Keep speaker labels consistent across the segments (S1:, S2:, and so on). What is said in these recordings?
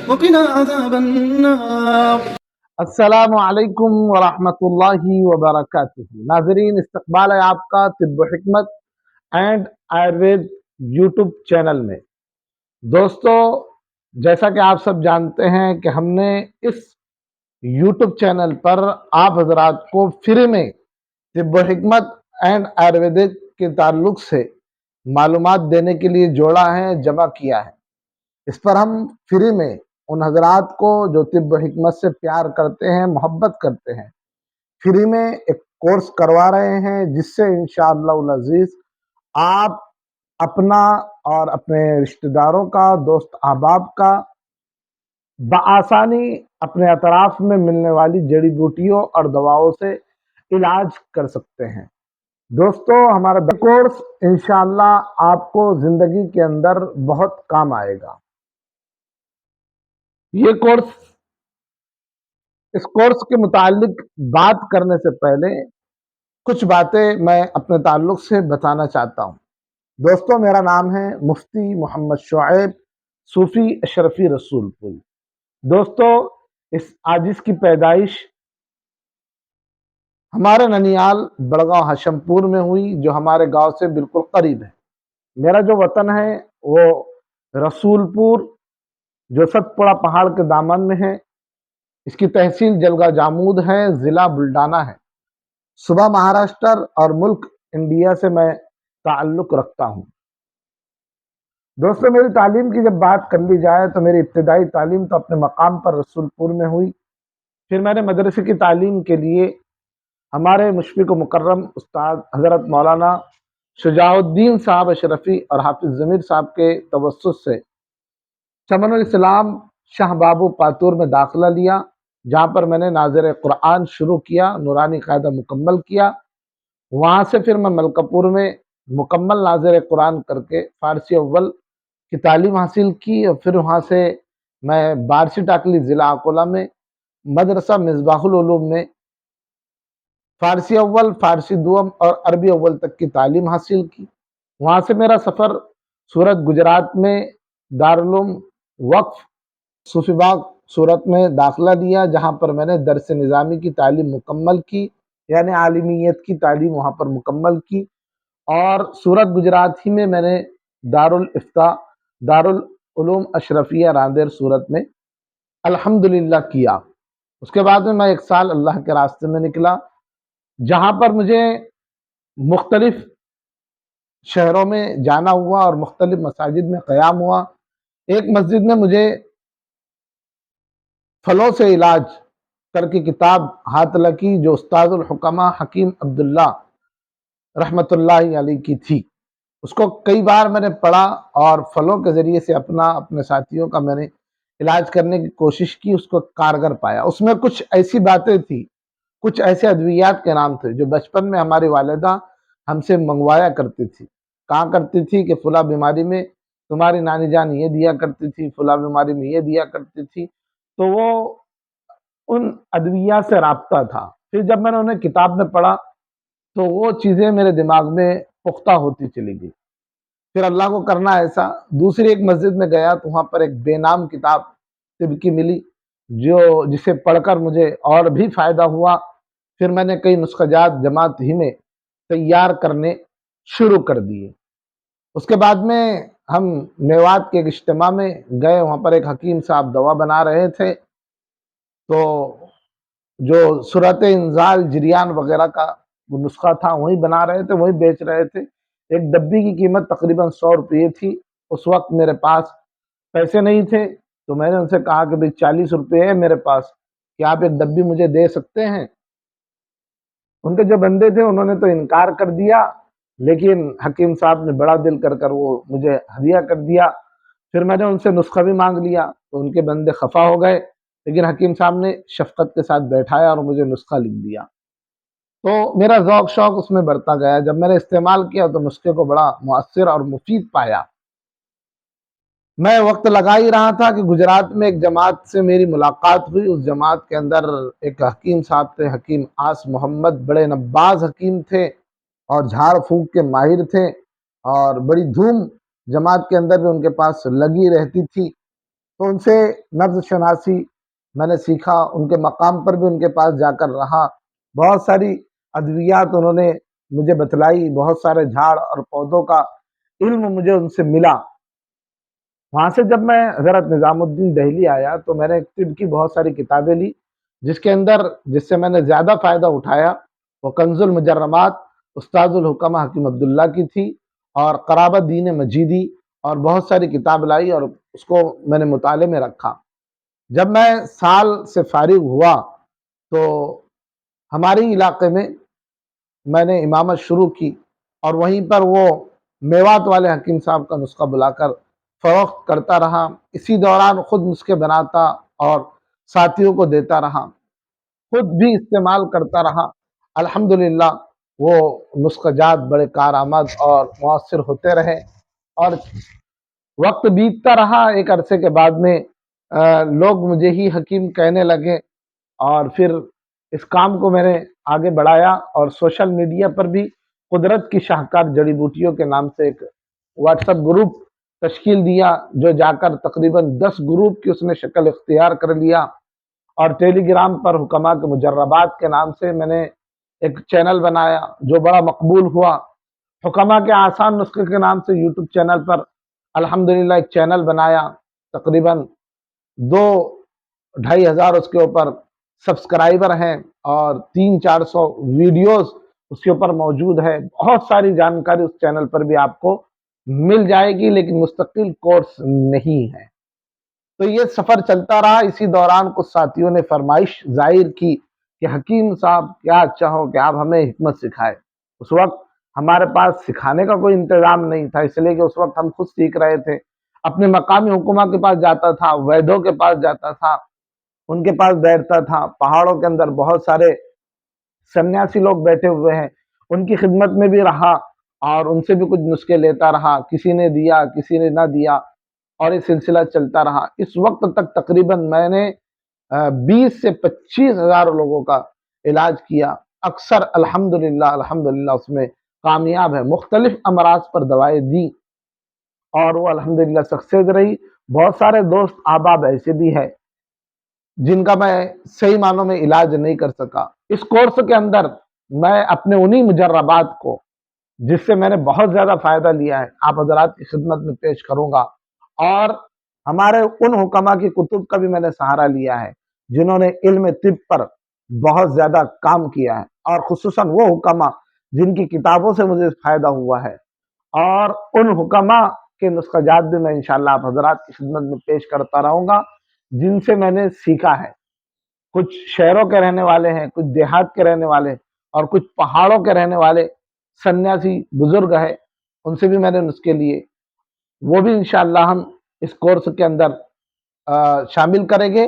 S1: وقنا عذاب النار.
S2: السلام علیکم ورحمۃ اللہ وبرکاتہ. ناظرین، استقبال ہے آپ کا طب و حکمت اینڈ آیوروید یوٹیوب چینل میں. دوستو، جیسا کہ آپ سب جانتے ہیں کہ ہم نے اس یوٹیوب چینل پر آپ حضرات کو فری میں طب و حکمت اینڈ آیورویدک کے تعلق سے معلومات دینے کے لیے جوڑا ہے، جمع کیا ہے. اس پر ہم فری میں ان حضرات کو جو طب و حکمت سے پیار کرتے ہیں، محبت کرتے ہیں، فری میں ایک کورس کروا رہے ہیں، جس سے انشاءاللہ العزیز آپ اپنا اور اپنے رشتہ داروں کا، دوست احباب کا بآسانی اپنے اطراف میں ملنے والی جڑی بوٹیوں اور دواؤں سے علاج کر سکتے ہیں. دوستو، ہمارا کورس انشاءاللہ آپ کو زندگی کے اندر بہت کام آئے گا. یہ کورس، اس کورس کے متعلق بات کرنے سے پہلے کچھ باتیں میں اپنے تعلق سے بتانا چاہتا ہوں. دوستو، میرا نام ہے مفتی محمد شعیب صوفی اشرفی رسول پور. دوستو، آج اس کی پیدائش ہمارے ننیال بڑگاؤں ہاشم پور میں ہوئی، جو ہمارے گاؤں سے بالکل قریب ہے. میرا جو وطن ہے وہ رسول پور، جو ست پڑا پہاڑ کے دامن میں ہے. اس کی تحصیل جلگہ جامود ہے، ضلع بلڈانا ہے. صوبہ مہاراشٹر اور ملک انڈیا سے میں تعلق رکھتا ہوں. دوستو، میری تعلیم کی جب بات کر لی جائے تو میری ابتدائی تعلیم تو اپنے مقام پر رسول پور میں ہوئی. پھر میں نے مدرسے کی تعلیم کے لیے ہمارے مشفق و مکرم استاد حضرت مولانا شجاع الدین صاحب اشرفی اور حافظ ضمیر صاحب کے توسط سے چمن الاسلام شاہ بابو پاتور میں داخلہ لیا، جہاں پر میں نے ناظر قرآن شروع کیا، نورانی قاعدہ مکمل کیا. وہاں سے پھر میں ملکہ پور میں مکمل ناظر قرآن کر کے فارسی اول کی تعلیم حاصل کی، اور پھر وہاں سے میں بارسی ٹاکلی ضلع اکولہ میں مدرسہ مصباح العلوم میں فارسی اول، فارسی دوم اور عربی اول تک کی تعلیم حاصل کی. وہاں سے میرا سفر سورت گجرات میں دارالعلوم وقف صوفی باغ سورت میں داخلہ لیا، جہاں پر میں نے درس نظامی کی تعلیم مکمل کی، یعنی عالمیت کی تعلیم وہاں پر مکمل کی. اور سورت گجرات ہی میں نے دارالفتہ دارالعلوم اشرفیہ راندیر سورت میں الحمدللہ کیا. اس کے بعد میں ایک سال اللہ کے راستے میں نکلا، جہاں پر مجھے مختلف شہروں میں جانا ہوا اور مختلف مساجد میں قیام ہوا. ایک مسجد میں مجھے پھلوں سے علاج کر کے کتاب ہاتھ لگی، جو استاد الحکمہ حکیم عبداللہ رحمۃ اللہ علیہ کی تھی. اس کو کئی بار میں نے پڑھا اور پھلوں کے ذریعے سے اپنے ساتھیوں کا میں نے علاج کرنے کی کوشش کی، اس کو کارگر پایا. اس میں کچھ ایسی باتیں تھی، کچھ ایسے ادویات کے نام تھے جو بچپن میں ہماری والدہ ہم سے منگوایا کرتی تھی. کہا کرتی تھی کہ فلاں بیماری میں تمہاری نانی جان یہ دیا کرتی تھی، فلاں بیماری میں یہ دیا کرتی تھی. تو وہ ان ادویات سے رابطہ تھا. پھر جب میں نے انہیں کتاب میں پڑھا تو وہ چیزیں میرے دماغ میں پختہ ہوتی چلی گئی. پھر اللہ کو کرنا ایسا، دوسری ایک مسجد میں گیا تو وہاں پر ایک بے نام کتاب طب کی ملی، جسے پڑھ کر مجھے اور بھی فائدہ ہوا. پھر میں نے کئی نسخہ جات جماعت ہی میں تیار کرنے شروع کر دیے. اس کے بعد میں ہم میوات کے ایک اجتماع میں گئے، وہاں پر ایک حکیم صاحب دوا بنا رہے تھے. تو جو صورت انزال جریان وغیرہ کا وہ نسخہ تھا وہی بنا رہے تھے، وہی بیچ رہے تھے. ایک ڈبی کی قیمت تقریباً 100 روپے تھی. اس وقت میرے پاس پیسے نہیں تھے، تو میں نے ان سے کہا کہ بھئی 40 روپے ہے میرے پاس، کہ آپ ایک ڈبی مجھے دے سکتے ہیں؟ ان کے جو بندے تھے انہوں نے تو انکار کر دیا، لیکن حکیم صاحب نے بڑا دل کر وہ مجھے ہدیہ کر دیا. پھر میں نے ان سے نسخہ بھی مانگ لیا تو ان کے بندے خفا ہو گئے، لیکن حکیم صاحب نے شفقت کے ساتھ بیٹھایا اور مجھے نسخہ لکھ دیا. تو میرا ذوق شوق اس میں بڑھتا گیا. جب میں نے استعمال کیا تو نسخے کو بڑا مؤثر اور مفید پایا. میں وقت لگا ہی رہا تھا کہ گجرات میں ایک جماعت سے میری ملاقات ہوئی. اس جماعت کے اندر ایک حکیم صاحب تھے، حکیم آس محمد، بڑے نباز حکیم تھے اور جھاڑ پھونک کے ماہر تھے، اور بڑی دھوم جماعت کے اندر بھی ان کے پاس لگی رہتی تھی. تو ان سے نبض شناسی میں نے سیکھا، ان کے مقام پر بھی ان کے پاس جا کر رہا، بہت ساری ادویات انہوں نے مجھے بتلائی، بہت سارے جھاڑ اور پودوں کا علم مجھے ان سے ملا۔ وہاں سے جب میں حضرت نظام الدین دہلی آیا تو میں نے طب کی بہت ساری کتابیں لی، جس سے میں نے زیادہ فائدہ اٹھایا وہ کنز المجرمات استاذ الحکمہ حکیم عبداللہ کی تھی، اور قرابت دین مجیدی، اور بہت ساری کتاب لائی اور اس کو میں نے مطالعے میں رکھا۔ جب میں سال سے فارغ ہوا تو ہمارے علاقے میں نے امامت شروع کی، اور وہیں پر وہ میوات والے حکیم صاحب کا نسخہ بلا کر فروخت کرتا رہا۔ اسی دوران خود نسخے بناتا اور ساتھیوں کو دیتا رہا، خود بھی استعمال کرتا رہا۔ الحمدللہ وہ نسخہ جات بڑے کارآمد اور مؤثر ہوتے رہے، اور وقت بیتتا رہا، ایک عرصے کے بعد میں لوگ مجھے ہی حکیم کہنے لگے، اور پھر اس کام کو میں نے آگے بڑھایا، اور سوشل میڈیا پر بھی قدرت کی شاہکار جڑی بوٹیوں کے نام سے ایک واٹس ایپ گروپ تشکیل دیا، جو جا کر تقریباً 10 گروپ کی اس نے شکل اختیار کر لیا، اور ٹیلی گرام پر حکماء کے مجربات کے نام سے میں نے ایک چینل بنایا جو بڑا مقبول ہوا۔ حکماء کے آسان نسخے کے نام سے یوٹیوب چینل پر الحمدللہ ایک چینل بنایا، تقریباً 2-2,500 اس کے اوپر سبسکرائبر ہیں، اور 300-400 ویڈیوز اس کے اوپر موجود ہے۔ بہت ساری جانکاری اس چینل پر بھی آپ کو مل جائے گی، لیکن مستقل کورس نہیں ہے۔ تو یہ سفر چلتا رہا۔ اسی دوران کچھ ساتھیوں نے فرمائش ظاہر کی کہ حکیم صاحب کیا اچھا ہو کہ آپ ہمیں حکمت سکھائے۔ اس وقت ہمارے پاس سکھانے کا کوئی انتظام نہیں تھا، اس لیے کہ اس وقت ہم خود سیکھ رہے تھے۔ اپنے مقامی حکومہ کے پاس جاتا تھا، ویدوں کے پاس جاتا تھا، ان کے پاس بیٹھتا تھا۔ پہاڑوں کے اندر بہت سارے سنیاسی لوگ بیٹھے ہوئے ہیں، ان کی خدمت میں بھی رہا، اور ان سے بھی کچھ نسخے لیتا رہا، کسی نے دیا کسی نے نہ دیا، اور یہ سلسلہ چلتا رہا۔ اس وقت تک تقریباً میں نے 20 سے 25 ہزار لوگوں کا علاج کیا، اکثر الحمدللہ اس میں کامیاب ہے۔ مختلف امراض پر دوائیں دی، اور وہ الحمدللہ سکسیز رہی۔ بہت سارے دوست احباب ایسے بھی ہیں جن کا میں صحیح معنوں میں علاج نہیں کر سکا۔ اس کورس کے اندر میں اپنے انہی مجربات کو، جس سے میں نے بہت زیادہ فائدہ لیا ہے، آپ حضرات کی خدمت میں پیش کروں گا، اور ہمارے ان حکماء کی کتب کا بھی میں نے سہارا لیا ہے جنہوں نے علم طب پر بہت زیادہ کام کیا ہے، اور خصوصاً وہ حکماء جن کی کتابوں سے مجھے فائدہ ہوا ہے، اور ان حکماء کے نسخہ جات بھی میں انشاءاللہ آپ حضرات کی خدمت میں پیش کرتا رہوں گا جن سے میں نے سیکھا ہے۔ کچھ شہروں کے رہنے والے ہیں، کچھ دیہات کے رہنے والے، اور کچھ پہاڑوں کے رہنے والے سنیاسی بزرگ ہیں، ان سے بھی میں نے نسخے لیے، وہ بھی انشاءاللہ ہم اس کورس کے اندر شامل کریں گے،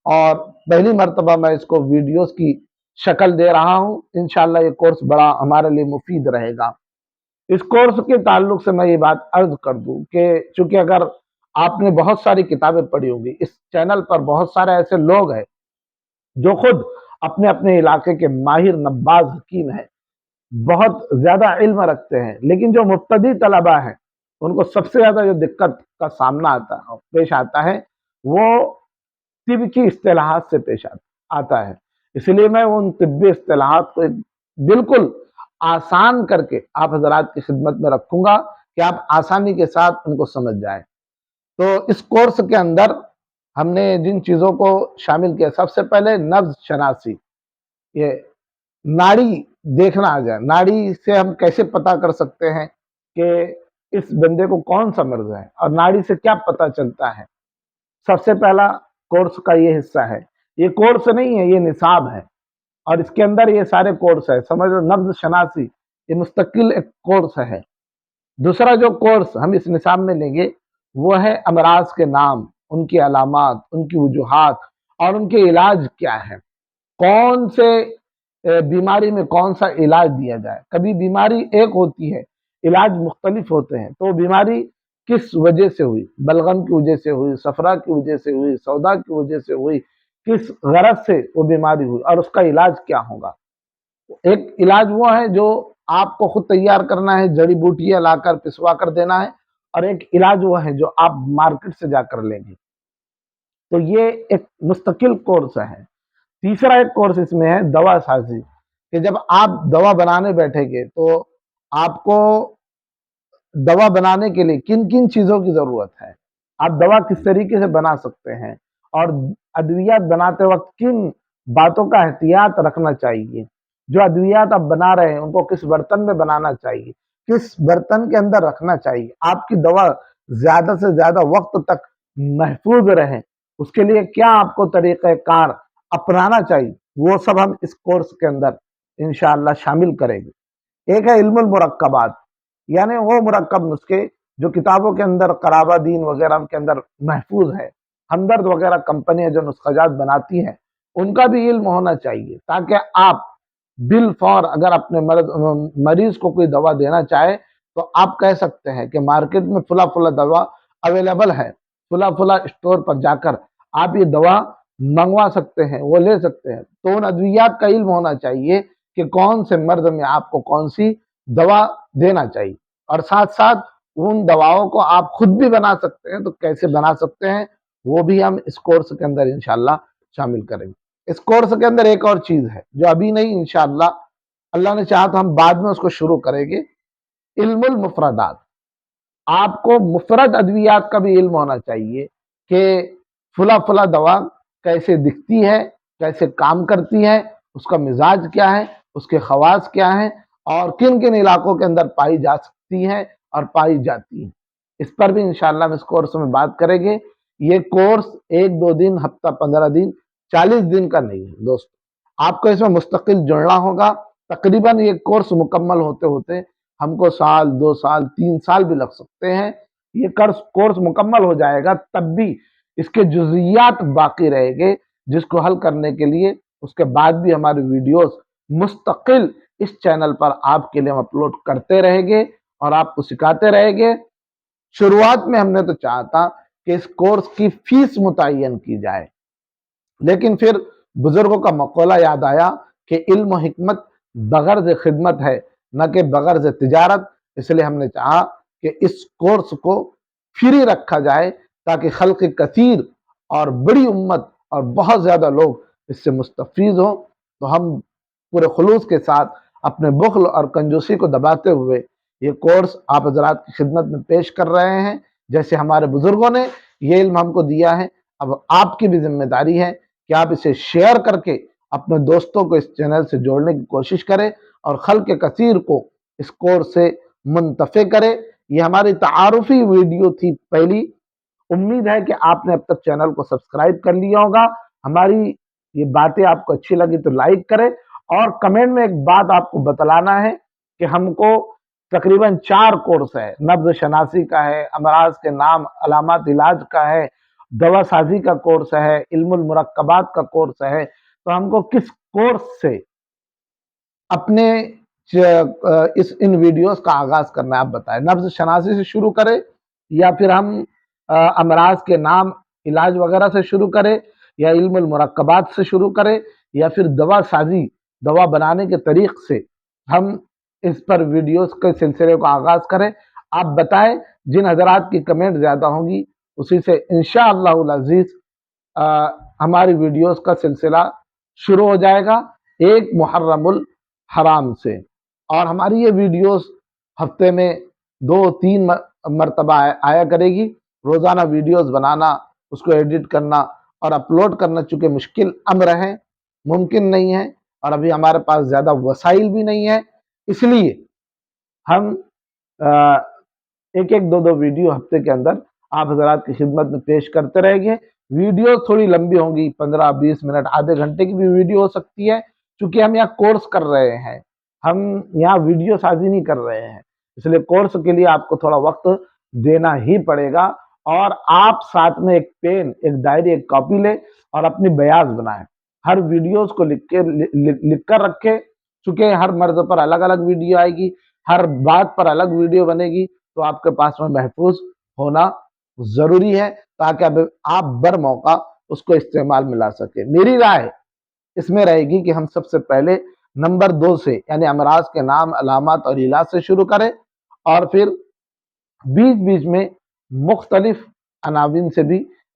S2: اور پہلی مرتبہ میں اس کو ویڈیوز کی شکل دے رہا ہوں۔ انشاءاللہ یہ کورس بڑا ہمارے لیے مفید رہے گا۔ اس کورس کے تعلق سے میں یہ بات عرض کر دوں کہ چونکہ اگر آپ نے بہت ساری کتابیں پڑھی ہوگی، اس چینل پر بہت سارے ایسے لوگ ہیں جو خود اپنے اپنے علاقے کے ماہر نباز حکیم ہیں، بہت زیادہ علم رکھتے ہیں، لیکن جو مبتدی طلبہ ہیں ان کو سب سے زیادہ جو دقت کا سامنا پیش آتا ہے وہ طب کی اصطلاحات سے پیش آتا ہے۔ اس لیے میں ان طبی اصطلاحات کو بالکل آسان کر کے آپ حضرات کی خدمت میں رکھوں گا کہ آپ آسانی کے ساتھ ان کو سمجھ جائیں۔ تو اس کورس کے اندر ہم نے جن چیزوں کو شامل کیا، سب سے پہلے نبض شناسی، یہ ناڑی دیکھنا آ جائے، ناڑی سے ہم کیسے پتا کر سکتے ہیں کہ اس بندے کو کون سا مرض ہے، اور ناڑی سے کیا پتا چلتا ہے۔ سب سے پہلا کورس کا یہ حصہ ہے، یہ کورس نہیں ہے، یہ نصاب ہے، اور اس کے اندر یہ سارے کورس ہے، سمجھ لو نبض شناسی یہ مستقل ایک کورس ہے۔ دوسرا جو کورس ہم اس نصاب میں لیں گے وہ ہے امراض کے نام، ان کی علامات، ان کی وجوہات، اور ان کے علاج کیا ہے، کون سے بیماری میں کون سا علاج دیا جائے۔ کبھی بیماری ایک ہوتی ہے، علاج مختلف ہوتے ہیں، تو بیماری کس وجہ سے ہوئی، بلغم کی وجہ سے ہوئی، صفرا کی وجہ سے ہوئی، سودا کی وجہ سے ہوئی، کس غرض سے وہ بیماری ہوئی، اور اس کا علاج کیا ہوگا۔ ایک علاج وہ ہے جو آپ کو خود تیار کرنا ہے، جڑی بوٹیاں لا کر پسوا کر دینا ہے، اور ایک علاج وہ ہے جو آپ مارکیٹ سے جا کر لیں گے۔ تو یہ ایک مستقل کورس ہے۔ تیسرا ایک کورس اس میں ہے دوا سازی، کہ جب آپ دوا بنانے بیٹھیں گے تو آپ کو دوا بنانے کے لیے کن کن چیزوں کی ضرورت ہے، آپ دوا کس طریقے سے بنا سکتے ہیں، اور ادویات بناتے وقت کن باتوں کا احتیاط رکھنا چاہیے، جو ادویات آپ بنا رہے ہیں ان کو کس برتن میں بنانا چاہیے، کس برتن کے اندر رکھنا چاہیے، آپ کی دوا زیادہ سے زیادہ وقت تک محفوظ رہے، اس کے لیے کیا آپ کو طریقہ کار اپنانا چاہیے، وہ سب ہم اس کورس کے اندر انشاءاللہ شامل کریں گے۔ ایک ہے علم المرکبات، یعنی وہ مرکب نسخے جو کتابوں کے اندر قرابہ دین وغیرہ کے اندر محفوظ ہے، ہمدرد وغیرہ کمپنیاں جو نسخہ جات بناتی ہیں ان کا بھی علم ہونا چاہیے، تاکہ آپ بالفور اگر اپنے مریض کو کوئی دوا دینا چاہے تو آپ کہہ سکتے ہیں کہ مارکیٹ میں فلا فلا دوا اویلیبل ہے، فلا فلا اسٹور پر جا کر آپ یہ دوا منگوا سکتے ہیں، وہ لے سکتے ہیں۔ تو ان ادویات کا علم ہونا چاہیے کہ کون سے مرض میں آپ کو کون سی دوا دینا چاہیے، اور ساتھ ساتھ ان دواؤں کو آپ خود بھی بنا سکتے ہیں، تو کیسے بنا سکتے ہیں وہ بھی ہم اس کورس کے اندر انشاءاللہ شامل کریں گے۔ اس کورس کے اندر ایک اور چیز ہے جو ابھی نہیں، انشاءاللہ اللہ نے چاہا تو ہم بعد میں اس کو شروع کریں گے، علم المفردات۔ آپ کو مفرد ادویات کا بھی علم ہونا چاہیے کہ فلا فلا دوا کیسے دکھتی ہے، کیسے کام کرتی ہے، اس کا مزاج کیا ہے، اس کے خواص کیا ہیں، اور کن کن علاقوں کے اندر پائی جا سکتی ہیں اور پائی جاتی ہیں۔ اس پر بھی انشاءاللہ ہم اس کورس میں بات کریں گے۔ یہ کورس 1-2 دن، ہفتہ 15 دن، 40 دن کا نہیں ہے دوست، آپ کو اس میں مستقل جڑنا ہوگا۔ تقریباً یہ کورس مکمل ہوتے ہوتے ہم کو 1 سال، 2 سال، 3 سال بھی لگ سکتے ہیں۔ یہ کورس مکمل ہو جائے گا تب بھی اس کے جزئیات باقی رہے گے، جس کو حل کرنے کے لیے اس کے بعد بھی ہماری ویڈیوز مستقل اس چینل پر آپ کے لیے ہم اپلوڈ کرتے رہیں گے اور آپ کو سکھاتے رہیں گے۔ شروعات میں ہم نے تو چاہا تھا کہ اس کورس کی فیس متعین کی جائے، لیکن پھر بزرگوں کا مقولہ یاد آیا کہ علم و حکمت بغرض خدمت ہے نہ کہ بغرض تجارت، اس لیے ہم نے چاہا کہ اس کورس کو فری رکھا جائے تاکہ خلق کثیر اور بڑی امت اور بہت زیادہ لوگ اس سے مستفید ہوں۔ تو ہم پورے خلوص کے ساتھ اپنے بخل اور کنجوسی کو دباتے ہوئے یہ کورس آپ حضرات کی خدمت میں پیش کر رہے ہیں۔ جیسے ہمارے بزرگوں نے یہ علم ہم کو دیا ہے، اب آپ کی بھی ذمہ داری ہے کہ آپ اسے شیئر کر کے اپنے دوستوں کو اس چینل سے جوڑنے کی کوشش کریں اور خلق کثیر کو اس کورس سے منتفع کرے۔ یہ ہماری تعارفی ویڈیو تھی پہلی، امید ہے کہ آپ نے اب تک چینل کو سبسکرائب کر لیا ہوگا۔ ہماری یہ باتیں آپ کو اچھی لگی تو لائک کریں، اور کمنٹ میں ایک بات آپ کو بتلانا ہے کہ ہم کو تقریباً 4 کورس ہے، نبض شناسی کا ہے، امراض کے نام علامات علاج کا ہے، دوا سازی کا کورس ہے، علم المرکبات کا کورس ہے۔ تو ہم کو کس کورس سے اپنے ان ویڈیوز کا آغاز کرنا ہے آپ بتائیں؟ نبض شناسی سے شروع کریں، یا پھر ہم امراض کے نام علاج وغیرہ سے شروع کریں، یا علم المرکبات سے شروع کریں، یا پھر دوا سازی، دوا بنانے کے طریق سے ہم اس پر ویڈیوز کے سلسلے کو آغاز کریں؟ آپ بتائیں، جن حضرات کی کمنٹ زیادہ ہوں گی اسی سے انشاءاللہ العزیز ہماری ویڈیوز کا سلسلہ شروع ہو جائے گا 1 محرم الحرام سے، اور ہماری یہ ویڈیوز ہفتے میں 2-3 مرتبہ آیا کرے گی۔ روزانہ ویڈیوز بنانا، اس کو ایڈٹ کرنا اور اپلوڈ کرنا چونکہ مشکل امر ہے، ممکن نہیں ہے، اور ابھی ہمارے پاس زیادہ وسائل بھی نہیں ہے، اس لیے ہم 1-2 ویڈیو ہفتے کے اندر آپ حضرات کی خدمت میں پیش کرتے رہیں گے۔ ویڈیو تھوڑی لمبی ہوں گی، 15-20 منٹ، آدھے گھنٹے کی بھی ویڈیو ہو سکتی ہے، چونکہ ہم یہاں کورس کر رہے ہیں، ہم یہاں ویڈیو سازی نہیں کر رہے ہیں، اس لیے کورس کے لیے آپ کو تھوڑا وقت دینا ہی پڑے گا۔ اور آپ ساتھ میں ایک پین، ایک ڈائری، ایک کاپی لیں اور اپنی بیاض بنائیں، ہر ویڈیوز کو لکھ کر رکھے، چونکہ ہر مرض پر الگ الگ ویڈیو آئے گی، ہر بات پر الگ ویڈیو بنے گی، تو آپ کے پاس میں محفوظ ہونا ضروری ہے تاکہ اب آپ بر موقع اس کو استعمال میں لا سکے۔ میری رائے اس میں رہے گی کہ ہم سب سے پہلے نمبر 2 سے، یعنی امراض کے نام، علامات اور علاج سے شروع کریں، اور پھر بیچ بیچ میں مختلف عناوین سے بھی